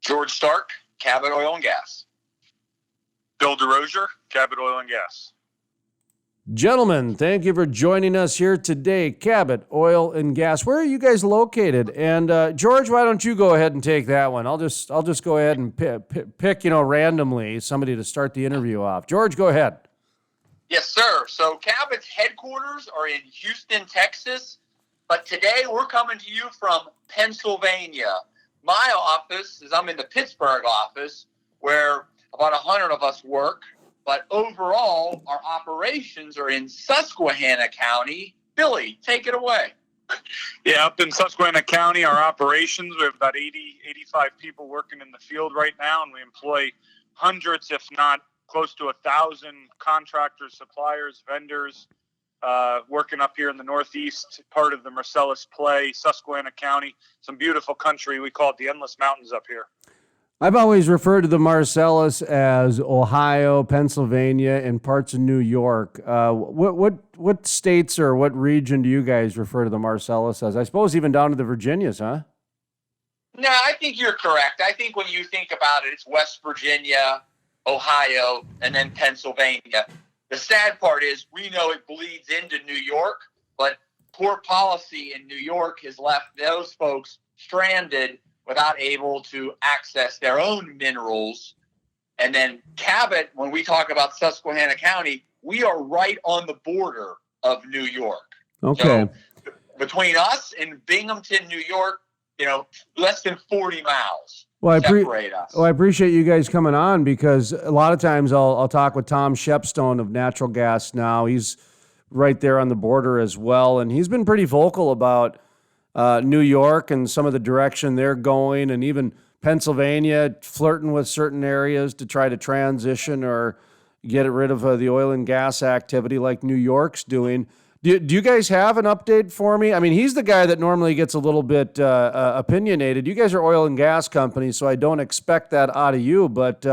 George Stark, Cabot Oil and Gas. Bill desRosiers, Cabot Oil and Gas. Gentlemen, thank you for joining us here today. Cabot Oil and Gas. Where are you guys located? And George, why don't you go ahead and take that one? I'll just go ahead and pick randomly somebody to start the interview off. George, go ahead. Yes, sir. So Cabot's headquarters are in Houston, Texas, but today we're coming to you from Pennsylvania. My office is I'm in the Pittsburgh office where about 100 of us work. But overall, our operations are in Susquehanna County. Billy, take it away. Yeah, up in Susquehanna County, our operations, we have about 85 people working in the field right now, and we employ hundreds, if not close to 1,000 contractors, suppliers, vendors, working up here in the northeast part of the Marcellus Play, Susquehanna County. Some beautiful country. We call it the Endless Mountains up here. I've always referred to the Marcellus as Ohio, Pennsylvania, and parts of New York. What states or what region do you guys refer to the Marcellus as? I suppose even down to the Virginias, huh? No, I think you're correct. I think when you think about it, it's West Virginia, Ohio, and then Pennsylvania. The sad part is we know it bleeds into New York, but poor policy in New York has left those folks stranded without able to access their own minerals. And then Cabot, when we talk about Susquehanna County, we are right on the border of New York. Okay. So between us and Binghamton, New York, less than 40 miles separate us. Well, I appreciate you guys coming on because a lot of times I'll talk with Tom Shepstone of Natural Gas Now. He's right there on the border as well, and he's been pretty vocal about New York and some of the direction they're going, and even Pennsylvania flirting with certain areas to try to transition or get rid of the oil and gas activity like New York's doing. Do you guys have an update for me? I mean, he's the guy that normally gets a little bit opinionated. You guys are oil and gas companies, so I don't expect that out of you. But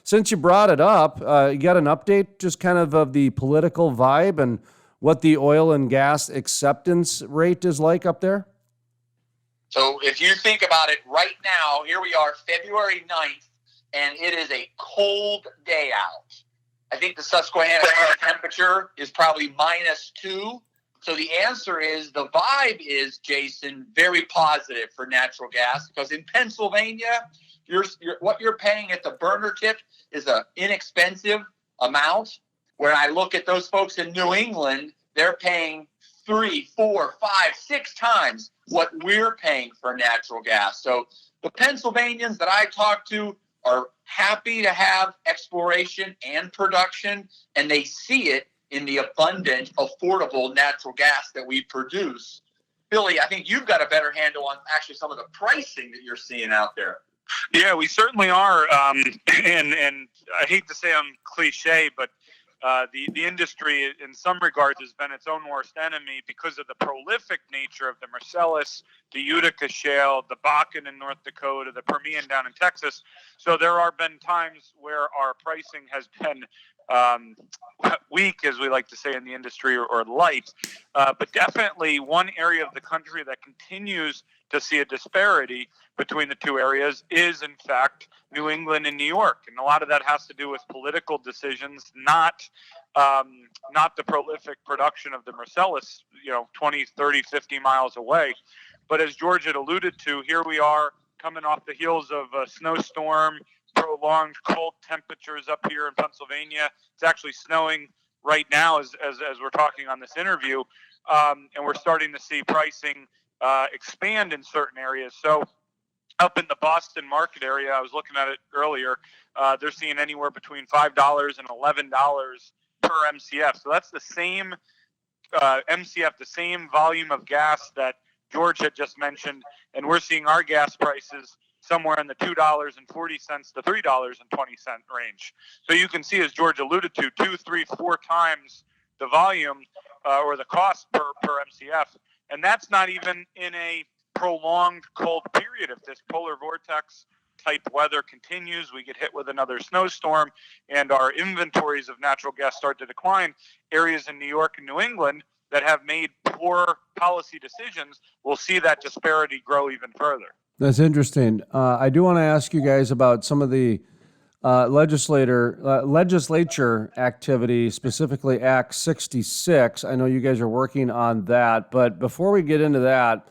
since you brought it up, you got an update just kind of the political vibe and what the oil and gas acceptance rate is like up there? So if you think about it right now, here we are, February 9th, and it is a cold day out. I think the Susquehanna temperature is probably -2. So the answer is, the vibe is, Jason, very positive for natural gas, because in Pennsylvania, what you're paying at the burner tip is an inexpensive amount. When I look at those folks in New England, they're paying 3, 4, 5, 6 times what we're paying for natural gas. So the Pennsylvanians that I talk to are happy to have exploration and production, and they see it in the abundant, affordable natural gas that we produce. Billy, I think you've got a better handle on actually some of the pricing that you're seeing out there. Yeah, we certainly are. And I hate to say I'm cliche, but the industry in some regards has been its own worst enemy because of the prolific nature of the Marcellus, the Utica Shale, the Bakken in North Dakota, the Permian down in Texas. So there have been times where our pricing has been weak, as we like to say in the industry, or light. But definitely one area of the country that continues to see a disparity between the two areas is, in fact, New England and New York. And a lot of that has to do with political decisions, not the prolific production of the Marcellus, 20, 30, 50 miles away. But as George had alluded to, here we are coming off the heels of a snowstorm, prolonged cold temperatures up here in Pennsylvania. It's actually snowing right now as we're talking on this interview. And we're starting to see pricing expand in certain areas. So up in the Boston market area, I was looking at it earlier, they're seeing anywhere between $5 and $11 per MCF. So that's the same MCF, the same volume of gas that George had just mentioned. And we're seeing our gas prices somewhere in the $2.40 to $3.20 range. So you can see, as George alluded to, 2, 3, 4 times the volume or the cost per MCF. And that's not even in a prolonged cold period. If this polar vortex type weather continues, we get hit with another snowstorm, and our inventories of natural gas start to decline. Areas in New York and New England that have made poor policy decisions will see that disparity grow even further. That's interesting. I do want to ask you guys about some of the legislature activity, specifically Act 66. I know you guys are working on that, but before we get into that,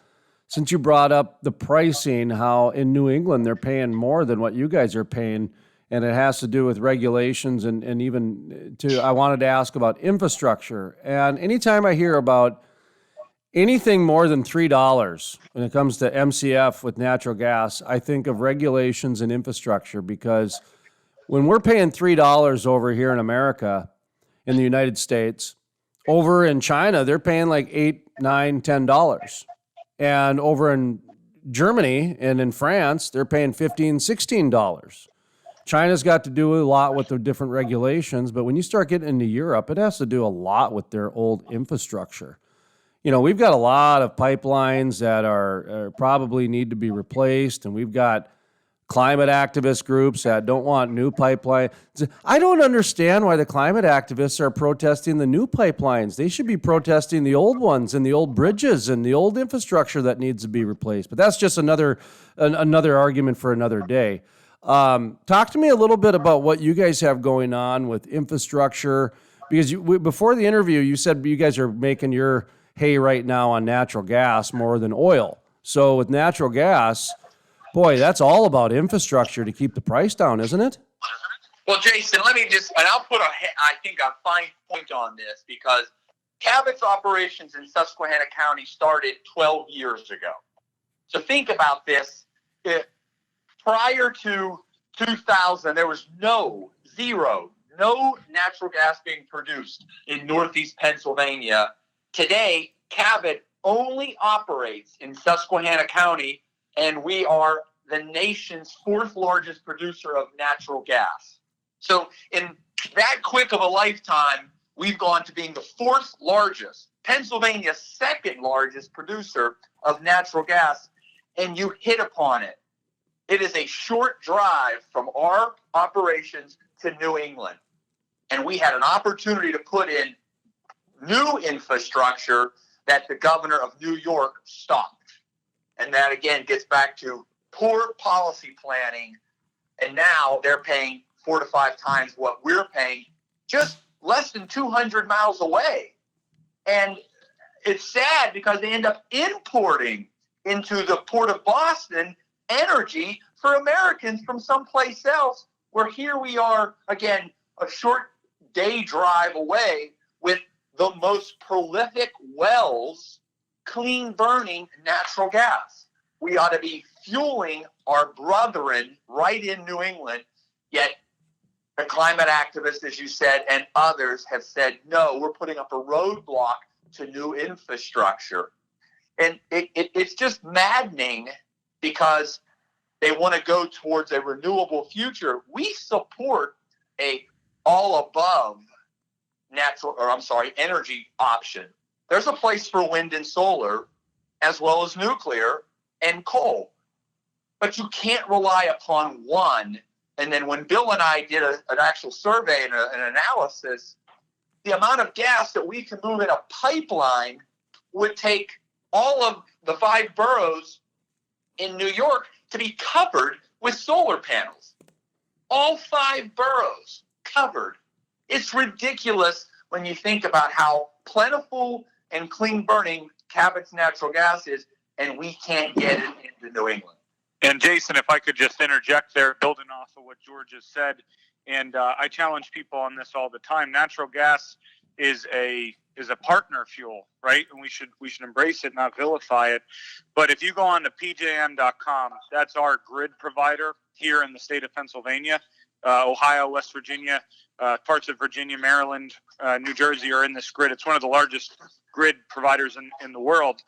since you brought up the pricing, how in New England they're paying more than what you guys are paying, and it has to do with regulations and even I wanted to ask about infrastructure. And anytime I hear about anything more than $3 when it comes to MCF with natural gas, I think of regulations and infrastructure, because when we're paying $3 over here in America, in the United States, over in China, they're paying like $8, $9, $10. And over in Germany and in France, they're paying $15, $16. China's got to do a lot with the different regulations, but when you start getting into Europe, it has to do a lot with their old infrastructure. We've got a lot of pipelines that are probably need to be replaced, and we've got climate activist groups that don't want new pipelines. I don't understand why the climate activists are protesting the new pipelines. They should be protesting the old ones and the old bridges and the old infrastructure that needs to be replaced. But that's just another argument for another day. Talk to me a little bit about what you guys have going on with infrastructure, because before the interview, you said you guys are making your hay right now on natural gas more than oil. So with natural gas, boy, that's all about infrastructure to keep the price down, isn't it? Well, Jason, let me and I'll put I think a fine point on this, because Cabot's operations in Susquehanna County started 12 years ago. So think about this. Prior to 2000, there was no natural gas being produced in Northeast Pennsylvania. Today, Cabot only operates in Susquehanna County, and we are the nation's fourth largest producer of natural gas. So in that quick of a lifetime, we've gone to being the fourth largest, Pennsylvania's second largest producer of natural gas, and you hit upon it. It is a short drive from our operations to New England. And we had an opportunity to put in new infrastructure that the governor of New York stopped. And that, again, gets back to poor policy planning. And now they're paying 4 to 5 times what we're paying, just less than 200 miles away. And it's sad because they end up importing into the port of Boston energy for Americans from someplace else, where here we are, again, a short day drive away with the most prolific wells, clean burning natural gas. We ought to be fueling our brethren right in New England, yet the climate activists, as you said, and others have said, no, we're putting up a roadblock to new infrastructure. And it's just maddening, because they want to go towards a renewable future. We support a all above energy option. There's a place for wind and solar, as well as nuclear and coal. But you can't rely upon one. And then when Bill and I did an actual survey and an analysis, the amount of gas that we can move in a pipeline would take all of the 5 boroughs in New York to be covered with solar panels. All 5 boroughs covered. It's ridiculous when you think about how plentiful and clean burning Cabot's natural gas is, and we can't get it into New England. And Jason, if I could just interject there, building off of what George has said, and I challenge people on this all the time. Natural gas is a partner fuel, right? And we should embrace it, not vilify it. But if you go on to pjm.com, that's our grid provider here in the state of Pennsylvania. Ohio, West Virginia, parts of Virginia, Maryland, New Jersey are in this grid. It's one of the largest grid providers in the world.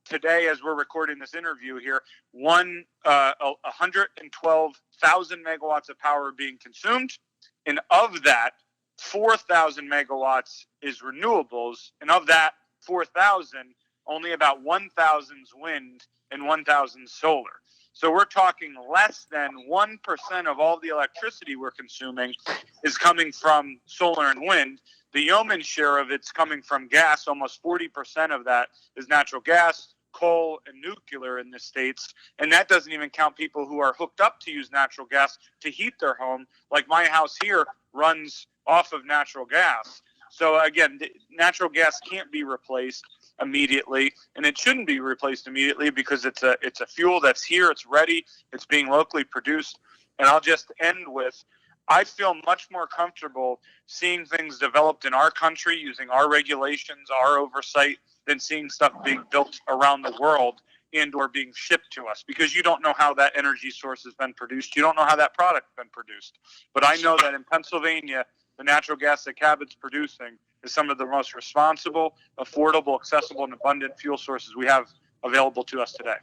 Today, as we're recording this interview here, 112,000 megawatts of power being consumed. And of that, 4,000 megawatts is renewables. And of that 4,000, only about 1,000's wind and 1,000 solar. So we're talking less than 1% of all the electricity we're consuming is coming from solar and wind. The yeoman's share of it's coming from gas. Almost 40% of that is natural gas. coal and nuclear in the States. And that doesn't even count people who are hooked up to use natural gas to heat their home. Like my house here runs off of natural gas. So again, natural gas can't be replaced immediately, and it shouldn't be replaced immediately because it's a fuel that's here, it's ready, it's being locally produced. And I'll just end with, I feel much more comfortable seeing things developed in our country using our regulations, our oversight, than seeing stuff being built around the world and or being shipped to us, because you don't know how that energy source has been produced. You don't know how that product has been produced. But I know that in Pennsylvania, the natural gas that Cabot's producing is some of the most responsible, affordable, accessible, and abundant fuel sources we have available to us today.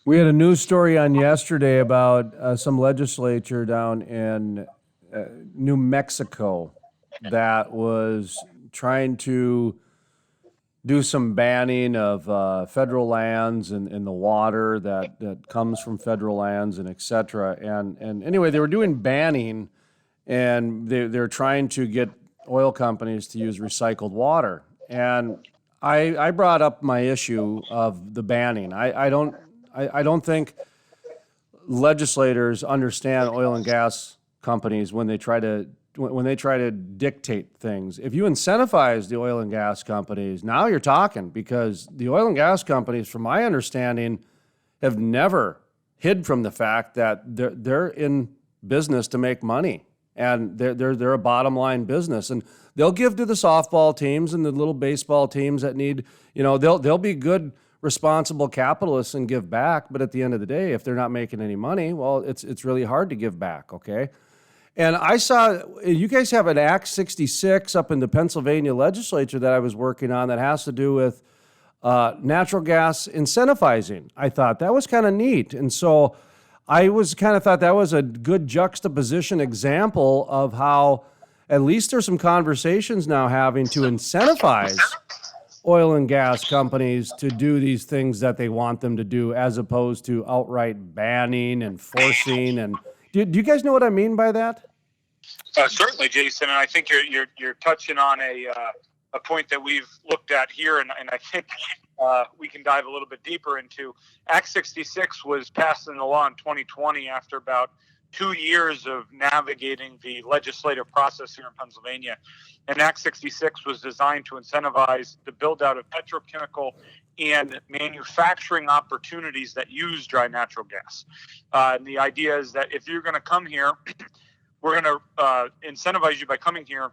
We had a news story on yesterday about some legislature down in New Mexico that was trying to do some banning of federal lands and the water that comes from federal lands and et cetera. And anyway, they were doing banning, and they're trying to get oil companies to use recycled water. And I brought up my issue of the banning. I don't think legislators understand oil and gas companies when they try to dictate things. If you incentivize the oil and gas companies, now you're talking, because the oil and gas companies, from my understanding, have never hid from the fact that they're in business to make money, and they're a bottom line business, and they'll give to the softball teams and the little baseball teams that need, they'll be good, responsible capitalists and give back. But at the end of the day, if they're not making any money, well, it's really hard to give back. Okay. And I saw you guys have an Act 66 up in the Pennsylvania legislature that I was working on that has to do with natural gas incentivizing. I thought that was kind of neat. And so I thought that was a good juxtaposition example of how at least there's some conversations now having to incentivize oil and gas companies to do these things that they want them to do, as opposed to outright banning and forcing. And do you guys know what I mean by that? Certainly, Jason, and I think you're touching on a point that we've looked at here, and I think we can dive a little bit deeper into. Act 66 was passed into law in 2020 after about 2 years of navigating the legislative process here in Pennsylvania. And Act 66 was designed to incentivize the build out of petrochemical and manufacturing opportunities that use dry natural gas. And the idea is that if you're going to come here, we're going to incentivize you by coming here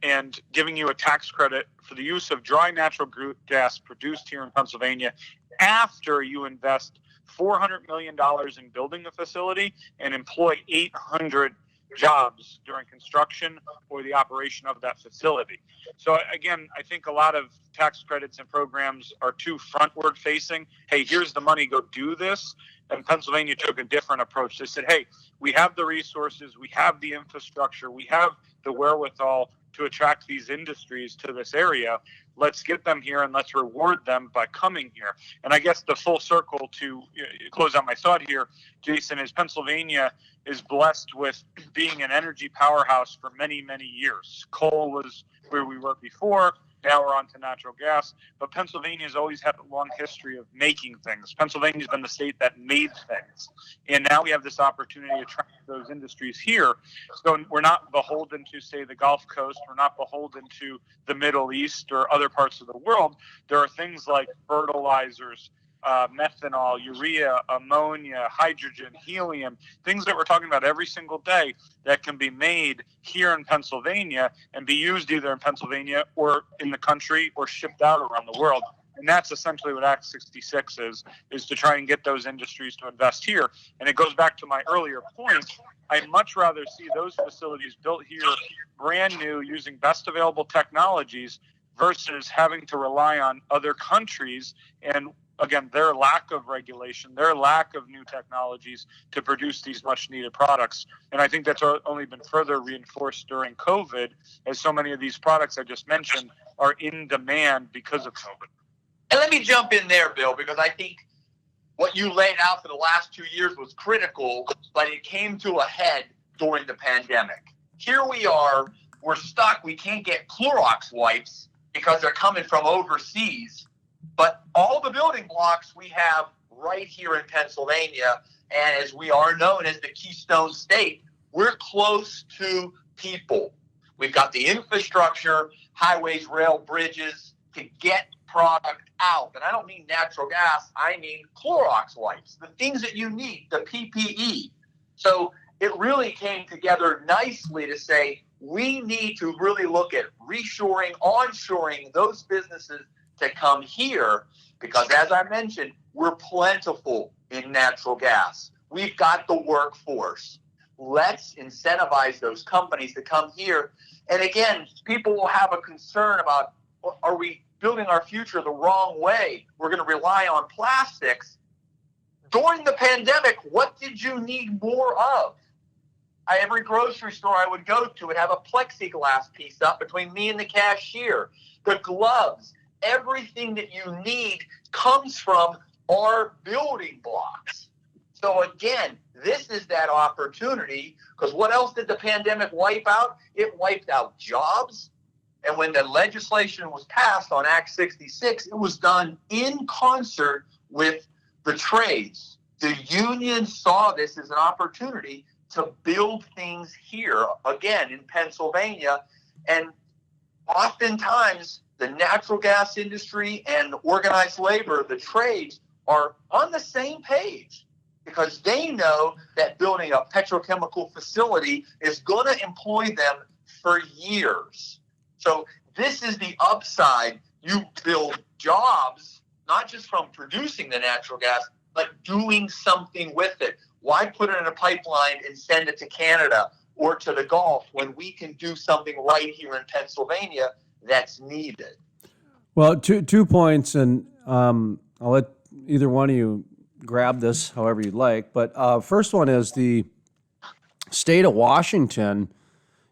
and giving you a tax credit for the use of dry natural gas produced here in Pennsylvania after you invest $400 million in building the facility and employ 800 jobs during construction or the operation of that facility. So again, I think a lot of tax credits and programs are too frontward facing. Hey, here's the money, go do this. And Pennsylvania took a different approach. They said, hey, we have the resources, we have the infrastructure, we have the wherewithal to attract these industries to this area. Let's get them here and let's reward them by coming here. And I guess the full circle to close out my thought here, Jason, is Pennsylvania is blessed with being an energy powerhouse for many, many years. Coal was where we were before. Now we're on to natural gas. But Pennsylvania has always had a long history of making things. Pennsylvania's been the state that made things. And now we have this opportunity to attract those industries here. So we're not beholden to, say, the Gulf Coast. We're not beholden to the Middle East or other parts of the world. There are things like fertilizers, methanol, urea, ammonia, hydrogen, helium, things that we're talking about every single day that can be made here in Pennsylvania and be used either in Pennsylvania or in the country or shipped out around the world. And that's essentially what Act 66 is to try and get those industries to invest here. And it goes back to my earlier point. I'd much rather see those facilities built here brand new using best available technologies versus having to rely on other countries and, again, their lack of regulation, their lack of new technologies to produce these much needed products. And I think that's only been further reinforced during COVID, as so many of these products I just mentioned are in demand because of COVID. And let me jump in there, Bill, because I think what you laid out for the last 2 years was critical, but it came to a head during the pandemic. Here we are, we're stuck. We can't get Clorox wipes because they're coming from overseas. But all the building blocks we have right here in Pennsylvania, and as we are known as the Keystone State, we're close to people. We've got the infrastructure, highways, rail, bridges to get product out. And I don't mean natural gas, I mean Clorox wipes, the things that you need, the PPE. So it really came together nicely to say we need to really look at reshoring, onshoring those businesses to come here, because as I mentioned, we're plentiful in natural gas. We've got the workforce. Let's incentivize those companies to come here. And again, people will have a concern about, are we building our future the wrong way? We're going to rely on plastics. During the pandemic, what did you need more of? Every grocery store I would go to would have a plexiglass piece up between me and the cashier. The gloves, everything that you need comes from our building blocks. So again, this is that opportunity, because what else did the pandemic wipe out? It wiped out jobs. And when the legislation was passed on Act 66, it was done in concert with the trades. The union saw this as an opportunity to build things here, again, in Pennsylvania. And oftentimes, the natural gas industry and organized labor, the trades, are on the same page, because they know that building a petrochemical facility is going to employ them for years. So this is the upside. You build jobs, not just from producing the natural gas, but doing something with it. Why put it in a pipeline and send it to Canada or to the Gulf when we can do something right here in Pennsylvania that's needed? Well, two points, and I'll let either one of you grab this however you'd like. But first one is the state of Washington.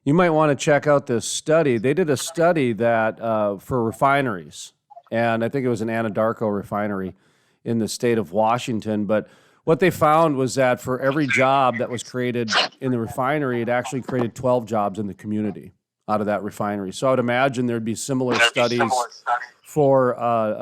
You might want to check out this study. They did a study that for refineries, and I think it was an Anadarko refinery in the state of Washington. But what they found was that for every job that was created in the refinery, it actually created 12 jobs in the community out of that refinery. So I would imagine there'd be similar studies for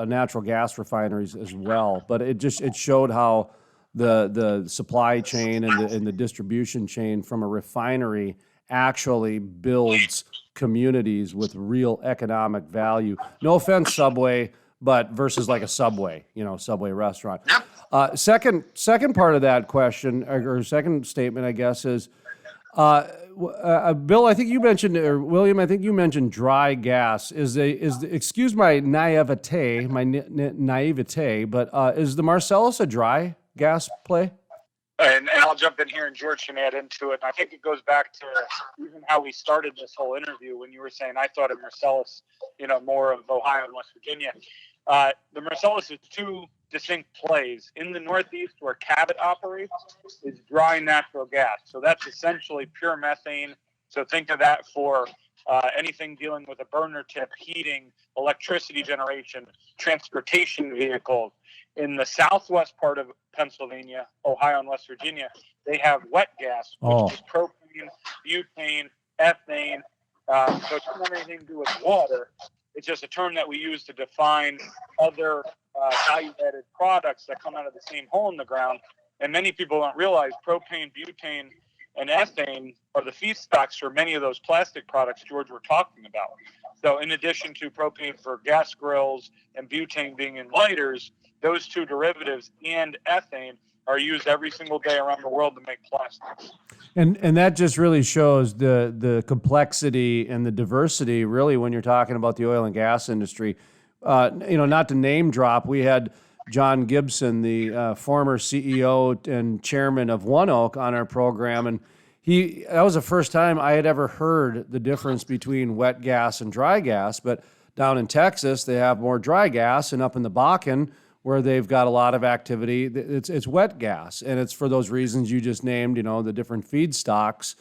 natural gas refineries as well. But it showed how the supply chain and the distribution chain from a refinery actually builds communities with real economic value. No offense, Subway, but versus like a Subway, Subway restaurant. Second part of that question, or second statement, I guess, is Bill, I think you mentioned, or William, I think you mentioned dry gas. Excuse my naivete, but is the Marcellus a dry gas play? And I'll jump in here, and George can add into it. And I think it goes back to even how we started this whole interview when you were saying I thought of Marcellus, more of Ohio and West Virginia. The Marcellus is two distinct plays. In the Northeast, where Cabot operates, is dry natural gas. So that's essentially pure methane. So think of that for anything dealing with a burner tip, heating, electricity generation, transportation vehicles. In the southwest part of Pennsylvania, Ohio, and West Virginia, they have wet gas, which is propane, butane, ethane. So it doesn't have anything to do with water. It's just a term that we use to define other value-added products that come out of the same hole in the ground. And many people don't realize propane, butane, and ethane are the feedstocks for many of those plastic products George were talking about. So in addition to propane for gas grills and butane being in lighters, those two derivatives and ethane are used every single day around the world to make plastics. And that just really shows the complexity and the diversity, really, when you're talking about the oil and gas industry. Not to name drop, we had John Gibson, the former CEO and chairman of ONEOK, on our program, and that was the first time I had ever heard the difference between wet gas and dry gas. But down in Texas, they have more dry gas, and up in the Bakken, where they've got a lot of activity, it's wet gas, and it's for those reasons you just named, the different feedstocks.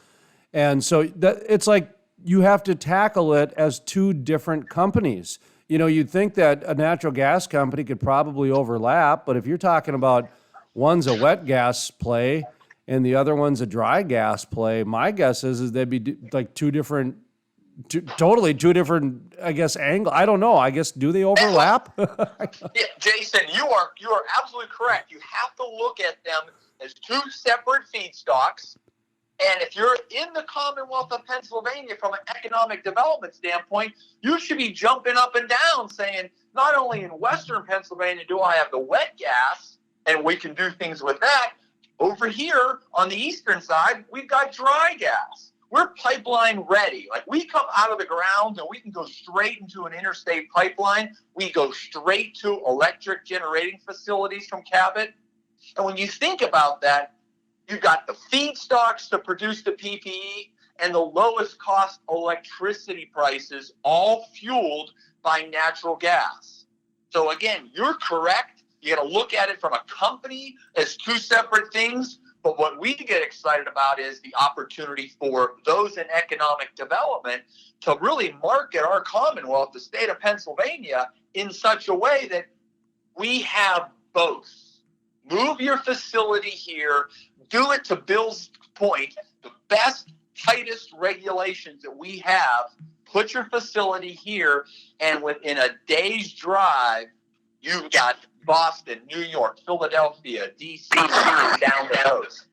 And so it's like you have to tackle it as two different companies. You'd think that a natural gas company could probably overlap, but if you're talking about one's a wet gas play and the other one's a dry gas play, my guess is they'd be like two different totally two different, I guess, angle. I don't know. I guess, do they overlap? Yeah, Jason, you are absolutely correct. You have to look at them as two separate feedstocks. And if you're in the Commonwealth of Pennsylvania from an economic development standpoint, you should be jumping up and down saying, not only in Western Pennsylvania do I have the wet gas, and we can do things with that, over here on the eastern side, we've got dry gas. We're pipeline ready. Like, we come out of the ground and we can go straight into an interstate pipeline. We go straight to electric generating facilities from Cabot. And when you think about that, you've got the feedstocks to produce the PPE and the lowest cost electricity prices, all fueled by natural gas. So again, you're correct. You got to look at it from a company as two separate things. But what we get excited about is the opportunity for those in economic development to really market our Commonwealth, the state of Pennsylvania, in such a way that we have both. Move your facility here. Do it, to Bill's point, the best, tightest regulations that we have. Put your facility here, and within a day's drive, you've got Boston, New York, Philadelphia, D.C., down the coast.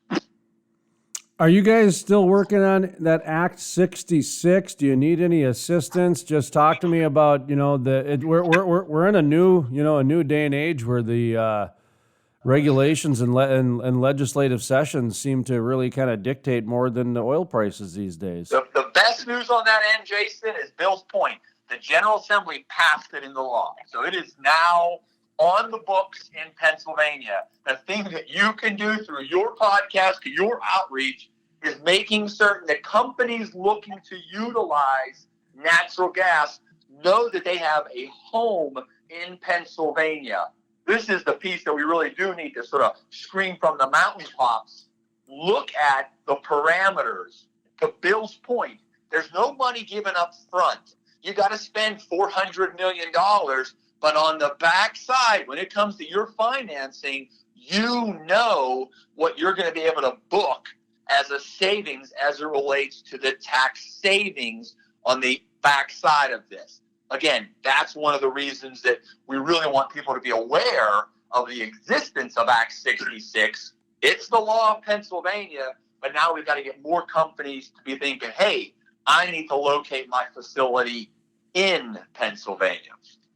Are you guys still working on that Act 66? Do you need any assistance? Just talk to me about, we're in a new day and age where the regulations and legislative sessions seem to really kind of dictate more than the oil prices these days. The best news on that end, Jason, is Bill's point. The General Assembly passed it into law. So it is now on the books in Pennsylvania. The thing that you can do through your podcast, your outreach, is making certain that companies looking to utilize natural gas know that they have a home in Pennsylvania. This is the piece that we really do need to sort of scream from the mountaintops. Look at the parameters. To Bill's point, there's no money given up front. You got to spend $400 million, but on the backside, when it comes to your financing, you know what you're going to be able to book as a savings as it relates to the tax savings on the backside of this. Again, that's one of the reasons that we really want people to be aware of the existence of Act 66. It's the law of Pennsylvania, but now we've got to get more companies to be thinking, hey, I need to locate my facility in Pennsylvania.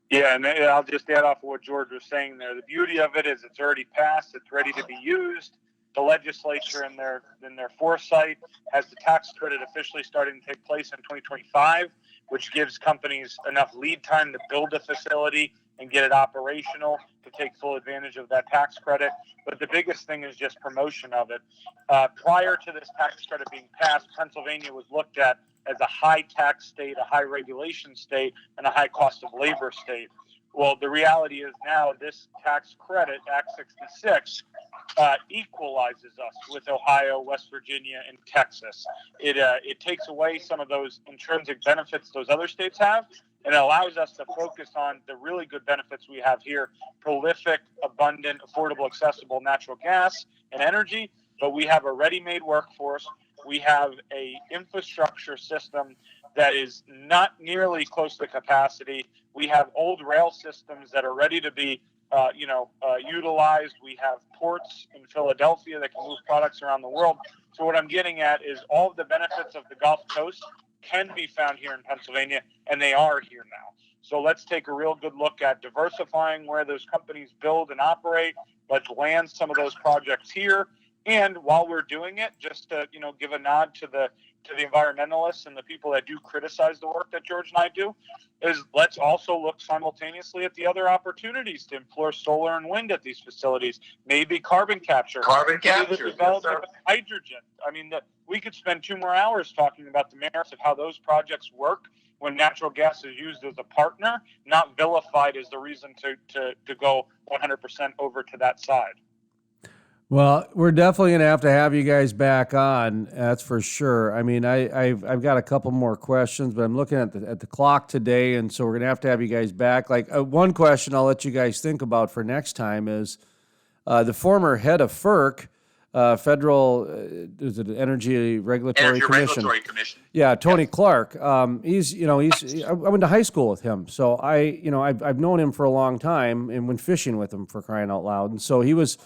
Yeah, and I'll just add off what George was saying there. The beauty of it is it's already passed. It's ready to be used. The legislature, in their foresight, has the tax credit officially starting to take place in 2025, which gives companies enough lead time to build a facility and get it operational to take full advantage of that tax credit. But the biggest thing is just promotion of it. Prior to this tax credit being passed, Pennsylvania was looked at as a high tax state, a high regulation state, and a high cost of labor state. Well, the reality is now this tax credit, Act 66, equalizes us with Ohio, West Virginia, and Texas. It takes away some of those intrinsic benefits those other states have, and it allows us to focus on the really good benefits we have here: prolific, abundant, affordable, accessible natural gas and energy. But we have a ready-made workforce. We have a infrastructure system that is not nearly close to capacity. We have old rail systems that are ready to be utilized. We have ports in Philadelphia that can move products around the world. So what I'm getting at is all of the benefits of the Gulf Coast can be found here in Pennsylvania, and they are here now. So let's take a real good look at diversifying where those companies build and operate. Let's land some of those projects here. And while we're doing it, just to give a nod to the environmentalists and the people that do criticize the work that George and I do, is let's also look simultaneously at the other opportunities to employ solar and wind at these facilities, maybe carbon capture, the development of hydrogen. I mean, we could spend 2 more hours talking about the merits of how those projects work when natural gas is used as a partner, not vilified as the reason to go 100% over to that side. Well, we're definitely going to have you guys back on. That's for sure. I mean, I've got a couple more questions, but I'm looking at the clock today, and so we're going to have you guys back. Like one question I'll let you guys think about for next time is the former head of FERC, federal, is it Energy Regulatory Commission? Regulatory Commission. Yeah, Tony Clark. I went to high school with him, so I've known him for a long time and went fishing with him, for crying out loud. And so he was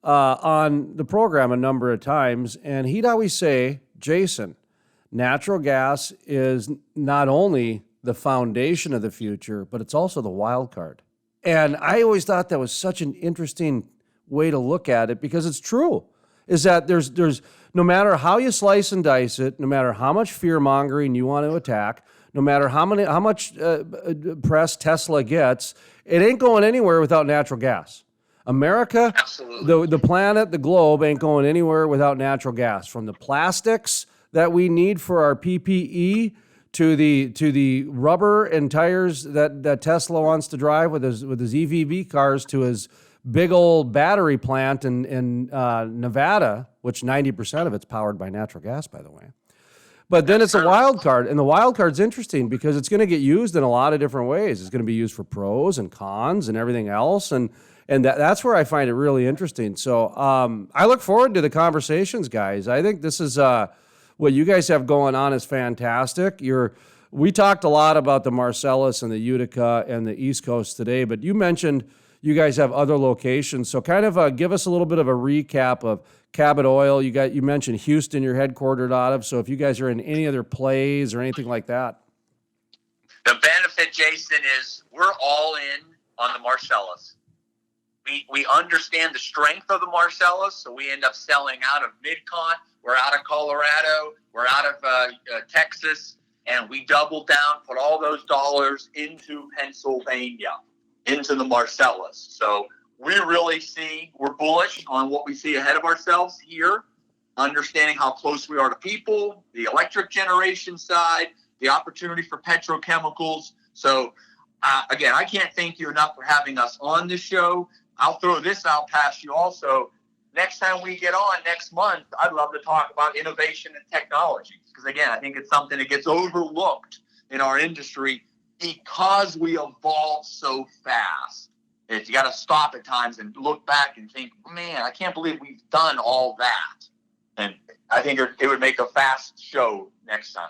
on the program a number of times, and he'd always say, Jason, natural gas is not only the foundation of the future, but it's also the wild card. And I always thought that was such an interesting way to look at it, because it's true. Is that there's no matter how you slice and dice it, no matter how much fear mongering you want to attack, no matter how much press Tesla gets, it ain't going anywhere without natural gas. America, the planet, the globe ain't going anywhere without natural gas. From the plastics that we need for our PPE to the rubber and tires that Tesla wants to drive with his EV cars, to his big old battery plant in Nevada, which 90% of it's powered by natural gas, by the way. But then it's a wild card, and the wild card's interesting because it's going to get used in a lot of different ways. It's going to be used for pros and cons and everything else, and that's where I find it really interesting. So I look forward to the conversations, guys. I think this is what you guys have going on is fantastic. We talked a lot about the Marcellus and the Utica and the East Coast today, but you mentioned you guys have other locations. So kind of give us a little bit of a recap of Cabot Oil. You mentioned Houston you're headquartered out of. So if you guys are in any other plays or anything like that. The benefit, Jason, is we're all in on the Marcellus. We understand the strength of the Marcellus, so we end up selling out of Mid-Con. We're out of Colorado. We're out of Texas. And we doubled down, put all those dollars into Pennsylvania, into the Marcellus. So we're bullish on what we see ahead of ourselves here, understanding how close we are to people, the electric generation side, the opportunity for petrochemicals. So, again, I can't thank you enough for having us on this show. I'll throw this out past you also. Next time we get on next month, I'd love to talk about innovation and technology. Because, again, I think it's something that gets overlooked in our industry because we evolve so fast. You got to stop at times and look back and think, man, I can't believe we've done all that. And I think it would make a fast show next time.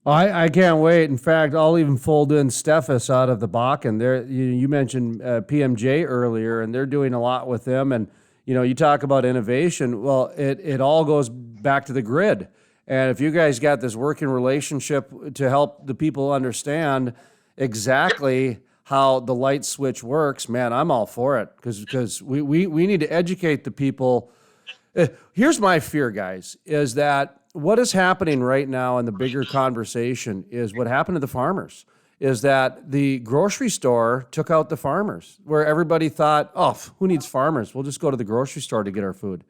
I can't wait. In fact, I'll even fold in Steffes out of the Bakken. You mentioned PMJ earlier, and they're doing a lot with them. And you talk about innovation. Well, it all goes back to the grid. And if you guys got this working relationship to help the people understand exactly how the light switch works, man, I'm all for it, because we need to educate the people. Here's my fear, guys, is that what is happening right now in the bigger conversation is what happened to the farmers, is that the grocery store took out the farmers, where everybody thought, oh, who needs farmers? We'll just go to the grocery store to get our food.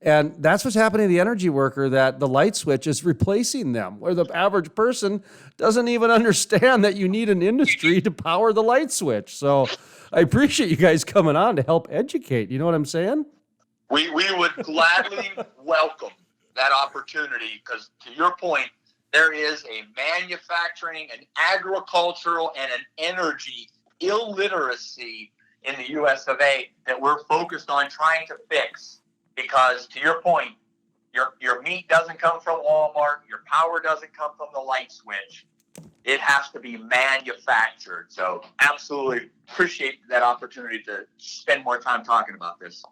And that's what's happening to the energy worker, that the light switch is replacing them, where the average person doesn't even understand that you need an industry to power the light switch. So I appreciate you guys coming on to help educate. You know what I'm saying? We would gladly welcome that opportunity, because to your point, there is a manufacturing, an agricultural, and an energy illiteracy in the US of A that we're focused on trying to fix. Because to your point, your meat doesn't come from Walmart, your power doesn't come from the light switch. It has to be manufactured. So absolutely appreciate that opportunity to spend more time talking about this.